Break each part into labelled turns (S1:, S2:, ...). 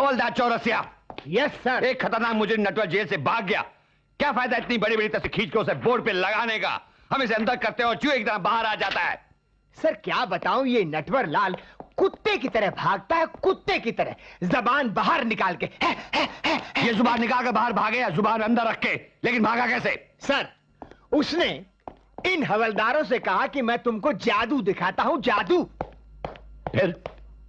S1: All that Chaurasia.
S2: Yes sir.
S1: एक खतरनाक मुजरिम नटवर जेल से भाग गया। क्या फायदा इतनी बड़ी बड़ी तस्वीर खींच के उसे बोर्ड पे लगाने का? हम इसे अंदर करते हैं और चूहे की तरह बाहर आ जाता है।
S2: सर क्या बताऊं, ये नटवर लाल कुत्ते की तरह भागता है, कुत्ते की तरह, जबान बाहर निकाल के।
S1: ये जुबान निकाल कर बाहर भागे या जुबान अंदर रख के? लेकिन भागा कैसे?
S2: सर उसने इन हवलदारों से कहा कि मैं तुमको जादू दिखाता हूं, जादू।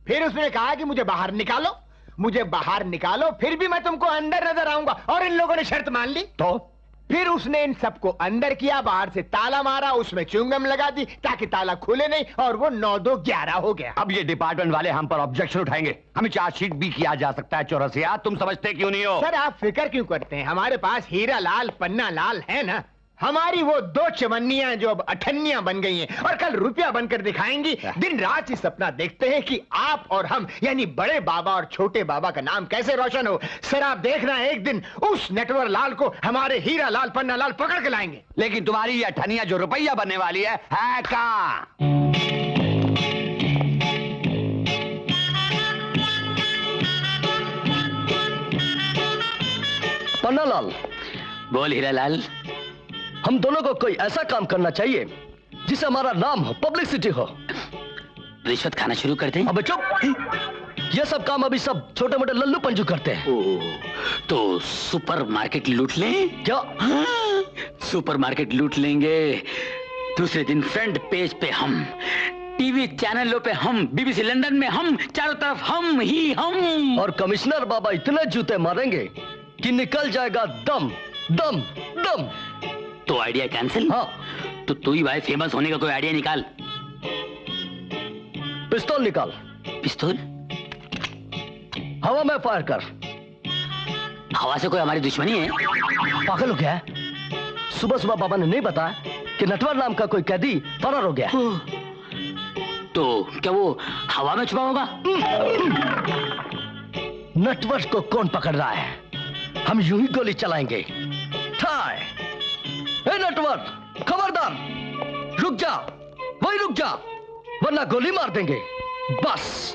S2: फिर उसने कहा कि मुझे बाहर निकालो, मुझे बाहर निकालो, फिर भी मैं तुमको अंदर नजर आऊंगा। और इन लोगों ने शर्त मान ली।
S1: तो
S2: फिर उसने इन सबको अंदर किया, बाहर से ताला मारा, उसमें च्युइंगम लगा दी ताकि ताला खुले नहीं, और वो 9-2-11 हो गया।
S1: अब ये डिपार्टमेंट वाले हम पर ऑब्जेक्शन उठाएंगे। हमें चार्जशीट भी किया जा सकता है चौरसिया, तुम समझते क्यों नहीं हो?
S2: सर आप फिक्र क्यों करते हैं, हमारे पास हीरा लाल पन्ना लाल है ना। हमारी वो 2 चवन्नियां जो अब 98 बन गई हैं और कल रुपया बनकर दिखाएंगी। दिन रात ही सपना देखते हैं कि आप और हम यानी बड़े बाबा और छोटे बाबा का नाम कैसे रोशन हो। सर आप देखना एक दिन उस नटवर लाल को हमारे हीरा लाल पन्ना लाल पकड़ के लाएंगे।
S1: लेकिन तुम्हारी ये अठनिया जो रुपया बनने वाली है कहाँ?
S3: पन्ना लाल।
S4: बोल हीरा लाल।
S3: हम दोनों को कोई ऐसा काम करना चाहिए जिससे हमारा नाम हो, पब्लिसिटी हो।
S4: रिश्वत खाना शुरू कर दें?
S3: अबे चुप। ये सब काम अभी सब छोटे मोटे लल्लू पंजू करते हैं।
S4: तो सुपर मार्केट लूट लें?
S3: क्या?
S4: हाँ, सुपर मार्केट लूट लेंगे। दूसरे दिन फ्रंट पेज पे हम, टीवी चैनलों पे हम, बीबीसी लंदन में हम, चारों तरफ हम ही हम।
S3: और कमिश्नर बाबा इतने जूते मारेंगे कि निकल जाएगा दम दम दम।
S4: तो आइडिया कैंसिल?
S3: हाँ।
S4: तो तू ही भाई फेमस होने का कोई आइडिया निकाल।
S3: पिस्तौल निकाल।
S4: पिस्तौल?
S3: हवा में फायर कर।
S4: हवा से कोई हमारी दुश्मनी है?
S3: पागल हो गया है? सुबह सुबह बाबा ने नहीं बताया कि नटवर नाम का कोई कैदी फरार हो गया।
S4: तो क्या वो हवा में छुपा होगा?
S3: नटवर को कौन पकड़ रहा है? हम यूं ही गोली चलाएंगे। ठाए। ए नटवर, खबरदार, रुक जा, वही रुक जा, वरना गोली मार देंगे। बस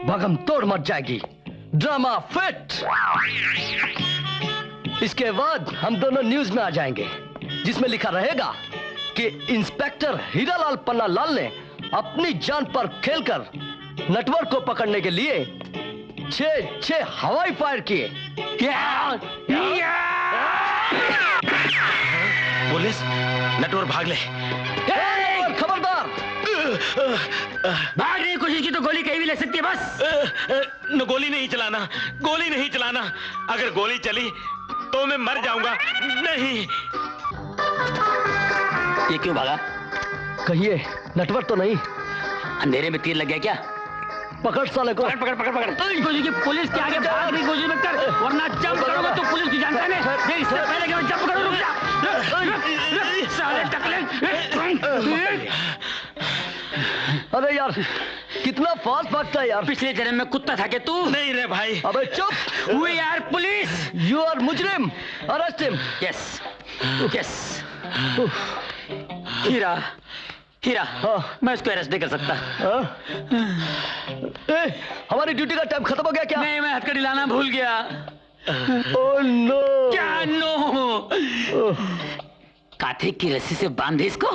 S3: भगम तोड़ मच जाएगी। Drama fit. इसके बाद हम दोनों न्यूज में आ जाएंगे, जिसमें लिखा रहेगा कि इंस्पेक्टर हीरालाल पन्ना लाल ने अपनी जान पर खेलकर नटवर को पकड़ने के लिए 6 हवाई फायर किए।
S5: पुलिस, नटवर भाग ले।
S3: खबरदार,
S4: भागने की कोशिश की तो गोली कहीं भी ले सकती है। बस
S5: गोली नहीं चलाना, गोली नहीं चलाना। अगर गोली चली तो मैं मर जाऊंगा। नहीं।
S4: ये क्यों भागा?
S3: कहिए, नटवर तो नहीं?
S4: अंधेरे में तीर लग गया क्या?
S3: पकड़ साले को।
S4: पकड़ पकड़ पकड़ पकड़। पुलिस के आगे भागने की कोशिश मत कर, वरना जंप करोगे तो पुलिस की जान है। इससे पहले कि मैं जंप करूं, रुक जा। साले टकले।
S3: अरे यार, कितना फास्ट भागता है यार।
S4: पिछले जन्म में कुत्ता था क्या तू?
S5: नहीं रे भाई।
S3: अबे चुप।
S4: We are police.
S3: You are मुजरिम। Arrest him.
S4: Yes yes. Heera, Heera, मैं इसको अरेस्ट नहीं कर सकता।
S3: हमारी ड्यूटी का टाइम खत्म हो गया क्या?
S4: नहीं, मैं हथकड़ी लाना भूल गया।
S3: Oh no.
S4: क्या नो? काथे की रस्सी से बांधे इसको।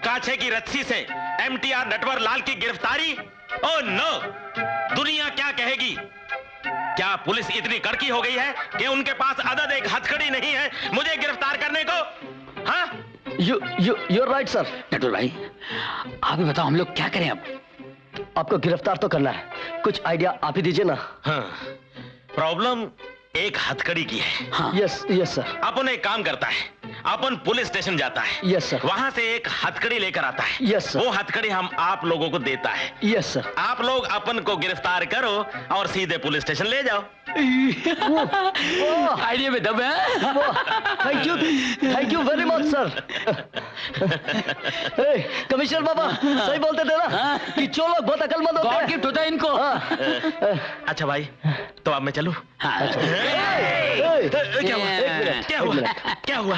S5: काछे की रस्सी से एमटीआर नटवर लाल की गिरफ्तारी? Oh no. दुनिया क्या कहेगी? क्या पुलिस इतनी कड़की हो गई है कि उनके पास अदद एक हथकड़ी नहीं है मुझे गिरफ्तार करने को? हाँ?
S3: You're right, sir.
S4: नटवर भाई, आप ही बताओ हम लोग क्या करें अब?
S3: आपको गिरफ्तार तो करना है, कुछ आइडिया आप ही दीजिए ना।
S5: हाँ, प्रॉब्लम एक हथकड़ी की है।
S4: हाँ।
S3: Yes sir.
S5: अपन एक काम करता है, अपन पुलिस स्टेशन जाता है।
S3: Yes sir.
S5: वहां से एक हथकड़ी लेकर आता है।
S3: Yes sir.
S5: वो हथकड़ी हम आप लोगों को देता है।
S3: Yes sir.
S5: आप लोग अपन को गिरफ्तार करो और सीधे पुलिस स्टेशन ले जाओ।
S4: आइडिया में दम है।
S3: Thank you very much sir. Commissioner बाबा सही बोलते थे ना कि चोर लोग बहुत अकलमंद होते हैं।
S4: गॉड गिफ्ट होता है इनको।
S5: अच्छा भाई, तो अब मैं चलूं?
S4: हाँ।
S5: क्या हुआ?
S3: एक मिनट,
S5: क्या
S3: एक
S5: हुआ?
S3: मिनट।
S5: क्या हुआ?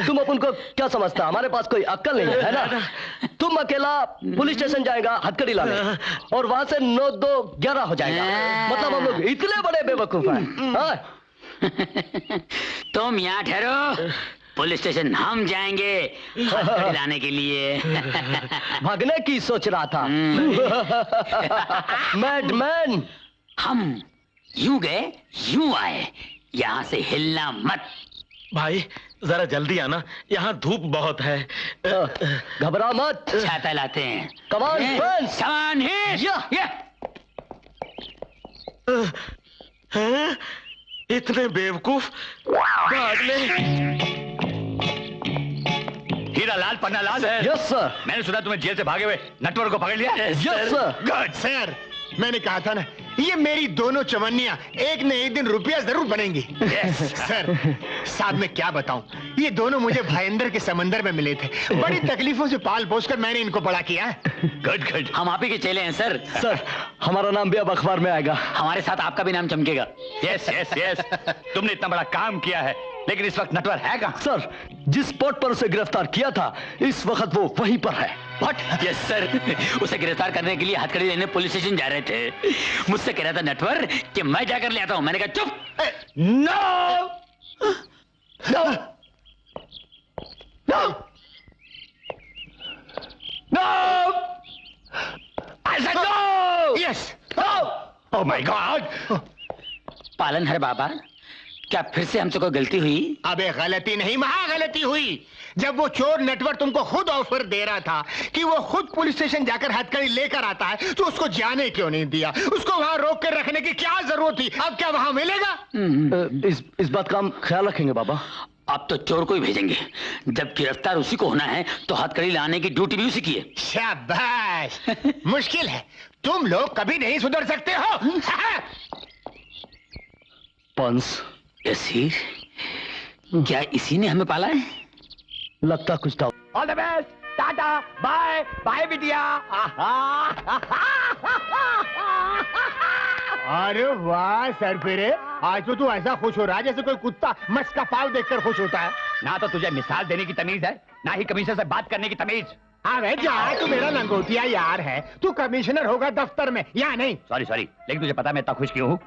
S3: तुम अपन को क्या समझता, हमारे पास कोई अक्ल नहीं है ना? तुम अकेला पुलिस स्टेशन जाएगा हथकड़ी लाने, और वहां से 9 2 11 हो जाएगा। मतलब हम लोग इतने बड़े बेवकूफ हैं। हाँ?
S4: तुम यहाँ ठहरो, पुलिस स्टेशन हम जाएंगे हथकड़ी लाने के लिए।
S3: भागने की सोच रहा था। मैडमैन,
S4: हम यूं गए यूं आए, यहाँ से हिलना मत।
S5: भाई जरा जल्दी आना, यहाँ धूप बहुत है।
S3: घबरा मत।
S4: छाता लाते हैं।
S3: Come on, friends.
S4: सामान है।
S5: हैं? इतने बेवकूफ भाग ले।
S1: हीरा लाल, पन्ना लाल।
S3: Yes sir.
S1: मैंने सुना तुम्हें जेल से भागे हुए नटवर को पकड़ लिया।
S3: Yes sir.
S2: गुड सर, मैंने कहा था ना, ये मेरी दोनों चवन्नियां एक न एक दिन रुपया जरूर बनेंगी। सर, साहब मैं क्या बताऊं, ये दोनों मुझे भयंदर के समंदर में मिले थे। बड़ी तकलीफों से पाल पोस कर मैंने इनको बड़ा किया।
S1: Good good.
S4: हम आप ही के चेले हैं सर।
S3: सर, हमारा नाम भी अब अखबार में आएगा।
S4: हमारे साथ आपका भी नाम चमकेगा।
S1: Yes yes yes. तुमने इतना बड़ा काम किया है, लेकिन इस वक्त नटवर है कहाँ?
S3: सर, जिस स्पॉट पर उसे गिरफ्तार किया था, इस वक्त वो वहीं पर है।
S4: व्हाट? यस सर, उसे गिरफ्तार करने के लिए हथकड़ी लेने पुलिस स्टेशन जा रहे थे। मुझसे कह रहा था नटवर कि मैं जाकर ले आता हूं। मैंने कहा चुप।
S1: No no no no, I said no.
S2: Yes.
S1: Oh my god.
S4: पालनहार बाबा, क्या फिर से हमसे कोई गलती हुई?
S2: अबे गलती नहीं, महा गलती हुई। जब वो चोर नटवर तुमको खुद ऑफर दे रहा था कि वो खुद पुलिस स्टेशन जाकर हथकड़ी लेकर आता है, तो उसको जाने क्यों नहीं दिया? उसको वहां रोक कर रखने की क्या जरूरत थी? अब क्या वहां मिलेगा?
S3: इस बात का हम ख्याल रखेंगे बाबा।
S4: अब तो चोर को ही भेजेंगे। जब गिरफ्तार उसी को होना है, तो हथकड़ी लाने की ड्यूटी भी उसी की है।
S2: शाबाश। मुश्किल है, तुम लोग कभी नहीं सुधर सकते हो।
S3: पंस,
S4: यसीर, क्या इसी ने हमें पाला है?
S3: लगता कुछ था।
S1: All the best, tata, bye bye बिटिया।
S2: अरे वाह सरफिरे, आज तो तू ऐसा खुश हो रहा है जैसे कोई कुत्ता मस्त का पाव देखकर खुश होता है।
S1: ना तो तुझे मिसाल देने की तमीज है, ना ही कमीशन से बात करने की तमीज।
S2: अरे जा, तू मेरा लंगोटिया यार है। तू कमिश्नर होगा दफ्तर में या नहीं?
S1: सॉरी सॉरी, लेकिन तुझे पता मैं इतना खुश क्यों हूँ?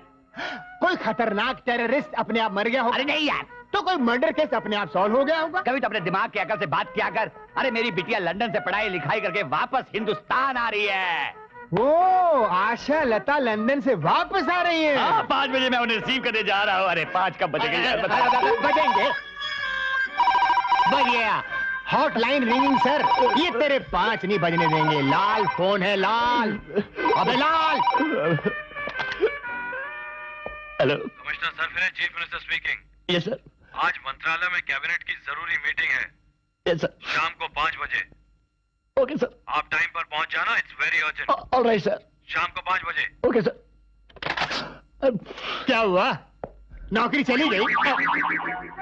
S2: कोई खतरनाक टेररिस्ट अपने आप मर गया हो?
S1: अरे नहीं यार,
S2: तो कोई मर्डर केस अपने आप सॉल्व हो गया होगा?
S1: कभी तो अपने दिमाग की अकल से बात किया कर। अरे मेरी बिटिया लंदन से पढ़ाई लिखाई करके वापस हिंदुस्तान आ रही है।
S2: ओ, आशा लता लंदन से वापस आ रही है।
S1: 5 बजे मैं उन्हें रिसीव करने जा रहा हूँ। अरे 5 कब बजेंगे यार, बता।
S2: बजेंगे। बज गया। Hotline ringing sir. ये तेरे 5 नहीं बजने देंगे। लाल फोन है, लाल। अबे लाल।
S1: हेलो
S6: कमिश्नर सरफिरे, chief minister speaking.
S3: Yes sir.
S6: आज मंत्रालय में कैबिनेट की जरूरी मीटिंग है,
S3: यस सर।
S6: शाम को 5 बजे।
S3: Okay sir.
S6: आप टाइम पर पहुंच जाना, it's very urgent.
S3: Alright sir.
S6: शाम को 5 बजे।
S3: Okay sir.
S2: क्या हुआ? नौकरी चली गई?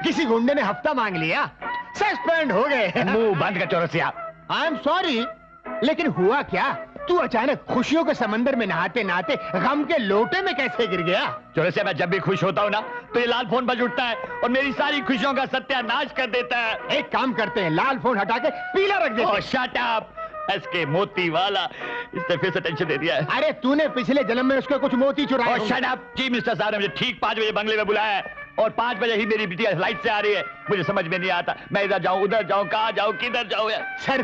S2: किसी गुंडे ने हफ्ता मांग लिया? सस्पेंड हो गए?
S1: मुंह बंद कर चौरसिया।
S2: आई एम सॉरी, लेकिन हुआ क्या? तू अचानक खुशियों के समंदर में नहाते नहाते गम के लोटे में कैसे गिर गया?
S1: चौरसिया, मैं जब भी खुश होता हूँ ना, तो ये लाल फोन बज उठता है और मेरी सारी खुशियों का सत्यानाश कर देता है।
S2: एक काम करते हैं, लाल फोन हटा के पीला रख देते हैं।
S1: Shut up. एसके मोती वाला, इसने फिर से टेंशन दे दिया है।
S2: अरे तूने पिछले जन्म में उसके कुछ मोती चुराए होंगे।
S1: Shut up. चीफ मिनिस्टर साहब ने मुझे ठीक 5 बजे बंगले में बुलाया है और 5 बजे ही मेरी बिटिया फ्लाइट से आ रही है। मुझे समझ में नहीं आता, मैं इधर जाऊं उधर जाऊं, कहाँ जाऊं किधर जाऊं यार।
S2: सर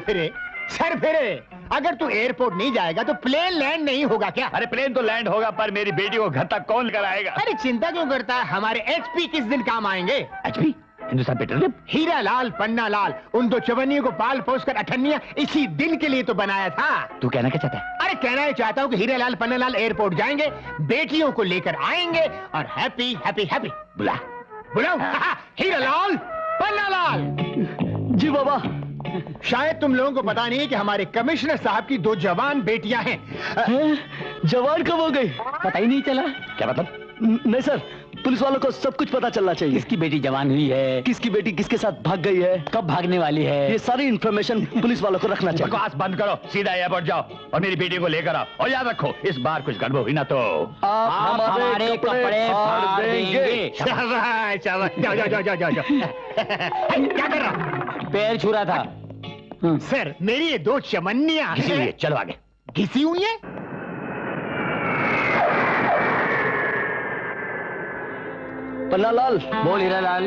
S2: फिरे, अगर तू एयरपोर्ट नहीं जाएगा तो प्लेन लैंड नहीं होगा क्या?
S1: अरे प्लेन तो लैंड होगा, पर मेरी बेटी को घर तक कौन कराएगा?
S2: अरे चिंता क्यों करता है, हमारे एचपी किस दिन काम आएंगे।
S1: HP, Hindustan petroleum.
S2: हीरा लाल पन्ना लाल, उन 2 चवन्नियों को पाल पोस कर अठन्नियां इसी दिन के लिए तो बनाया था।
S1: तू कहना क्या चाहता है?
S2: अरे कहना ही चाहता हूँ कि हीरा लाल पन्ना लाल एयरपोर्ट जाएंगे, बेटियों को लेकर आएंगे और हैप्पी हैप्पी हैप्पी। बुलाओ हीरा लाल पन्ना लाल।
S3: जी बाबा।
S2: शायद तुम लोगों को पता नहीं है कि हमारे कमिश्नर साहब की 2 जवान बेटियां हैं।
S3: जवान कब हो गई?
S4: पता ही नहीं चला।
S1: क्या मतलब?
S3: नहीं सर, पुलिस वालों को सब कुछ पता चलना चाहिए।
S4: किसकी बेटी जवान हुई है,
S3: किसकी बेटी किसके साथ भाग गई है,
S4: कब भागने वाली है,
S3: ये सारी इन्फॉर्मेशन पुलिस वालों को रखना चाहिए।
S1: बकवास बंद करो, सीधा एयरपोर्ट जाओ और मेरी बेटी को लेकर आओ। और याद रखो, इस बार कुछ गड़बड़ हुई ना तो
S3: आप हमारे कपड़े फाड़ देंगे।
S2: शाबाश, शाबाश। जाओ जाओ जाओ जाओ जाओ जाओ। क्या कर रहा हूं?
S4: पैर छू रहा था।
S2: सर, मेरी ये दो चमनियां
S1: घिसी हुई है, चलो आगे।
S2: घिसी हुई है?
S3: पन्नालाल,
S4: बोल हीरालाल।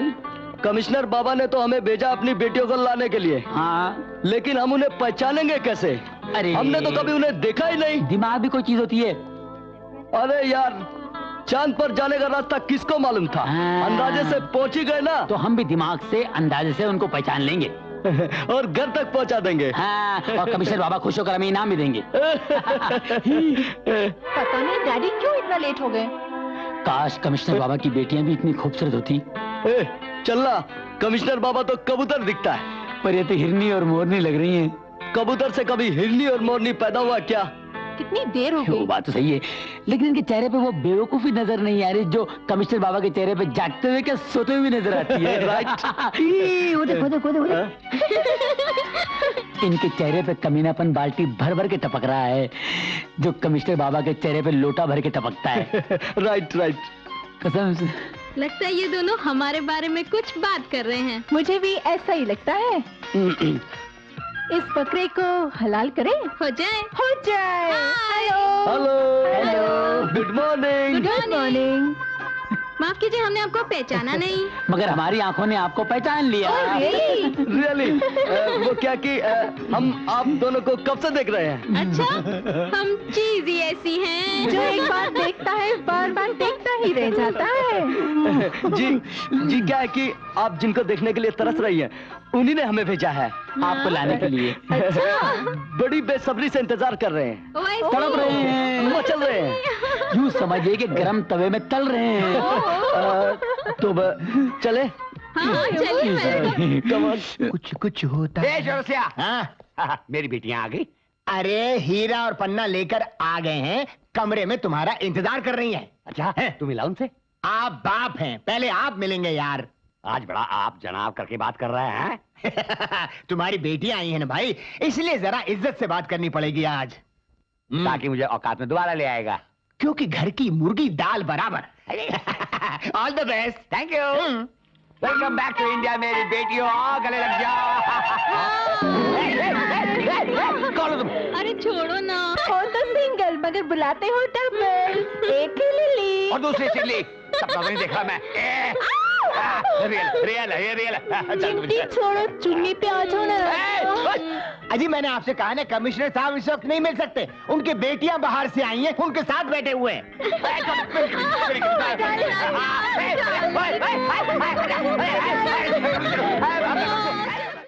S3: कमिश्नर बाबा ने तो हमें भेजा अपनी बेटियों को लाने के लिए,
S4: हाँ,
S3: लेकिन हम उन्हें पहचानेंगे कैसे?
S4: अरे
S3: हमने तो कभी उन्हें देखा ही नहीं।
S4: दिमाग भी कोई चीज होती है।
S3: अरे यार, चांद पर जाने का रास्ता किसको मालूम था?
S4: हाँ।
S3: अंदाजे से पहुंच ही गए ना।
S4: तो हम भी दिमाग से अंदाजे से उनको पहचान लेंगे
S3: और घर तक पहुंचा देंगे।
S4: हाँ, और कमिश्नर बाबा खुश होकर हमें इनाम भी देंगे।
S7: पता नहीं डैडी क्यों इतना लेट हो गए।
S4: काश कमिश्नर बाबा की बेटियां भी इतनी खूबसूरत होती।
S3: चलना, कमिश्नर बाबा तो कबूतर दिखता है,
S4: पर ये तो हिरनी और मोरनी लग रही हैं।
S3: कबूतर से कभी हिरनी और मोरनी पैदा हुआ क्या?
S7: कितनी देर हो
S4: वो
S7: गई।
S4: बात तो सही है, लेकिन इनके चेहरे पे वो बेवकूफी नजर नहीं आ रही जो कमिश्नर बाबा के चेहरे पे जागते हुए क्या सोते हुए नजर आती है।
S3: राइट।
S4: वो देखो देखो देखो। इनके चेहरे पे कमीनापन बाल्टी भर भर के टपक रहा है, जो कमिश्नर बाबा के चेहरे पे लोटा भर के टपकता है।
S3: Right right.
S4: कसम से।
S8: लगता है ये दोनों हमारे बारे में कुछ बात कर रहे हैं।
S7: मुझे भी ऐसा ही लगता है। इस बकरे को हलाल करें?
S8: हो जाए।
S7: हो जाए। Hello
S3: hello
S7: hello,
S3: good morning.
S7: Good morning.
S8: माफ कीजिए, हमने आपको पहचाना नहीं।
S4: मगर हमारी आंखों ने आपको पहचान लिया।
S3: रियली? वो क्या कि हम आप दोनों को कब से देख रहे हैं।
S8: अच्छा, हम चीज ही ऐसी हैं
S7: जो एक बार देखता है बार बार देखता ही रह जाता है।
S3: जी क्या है कि आप जिनको देखने के लिए तरस रही हैं, उन्हीं ने हमें भेजा है
S4: आपको लाने के लिए।
S7: अच्छा,
S3: बड़ी बेसब्री से इंतजार कर रहे हैं,
S8: वैसे
S4: तड़प रहे हैं,
S3: मचल रहे हैं।
S4: यूं समझिए कि गरम तवे में तल रहे हैं।
S3: तो चले?
S8: हाँ, चलिए।
S2: कुछ कुछ होता है।
S1: जोरसिया, हाँ, मेरी बेटियां आ गई।
S2: अरे हीरा और पन्ना लेकर आ गए हैं, कमरे में तुम्हारा इंतजार कर रही हैं।
S1: अच्छा है, तू मिला उनसे?
S2: आप बाप हैं, पहले आप मिलेंगे यार।
S1: आज बड़ा आप जनाब करके बात कर रहे हैं।
S2: तुम्हारी बेटियां आई हैं ना भाई, इसलिए जरा इज्जत से बात करनी पड़ेगी आज।
S1: ताकि मुझे औकात में दोबारा ले आएगा।
S2: क्योंकि घर की मुर्गी दाल बराबर। All the best.
S1: Thank you. Welcome back to India मेरी बेटियों, आओ गले लग जाओ। कौन हो तुम?
S8: अरे छोड़ो ना।
S7: हो तो सिंगल मगर बुलाते हो डबल। एक ही लिली
S1: और दूसरी सिल्ली, सपना नहीं देखा मैं। रियल है, ये रियल है।
S7: चिमटी छोड़ो, चुन्नी पे आ जाओ ना।
S2: अजी मैंने आपसे कहा ना, कमिश्नर साहब इस वक्त नहीं मिल सकते, उनकी बेटियां बाहर से आई हैं, उनके साथ बैठे हुए हैं।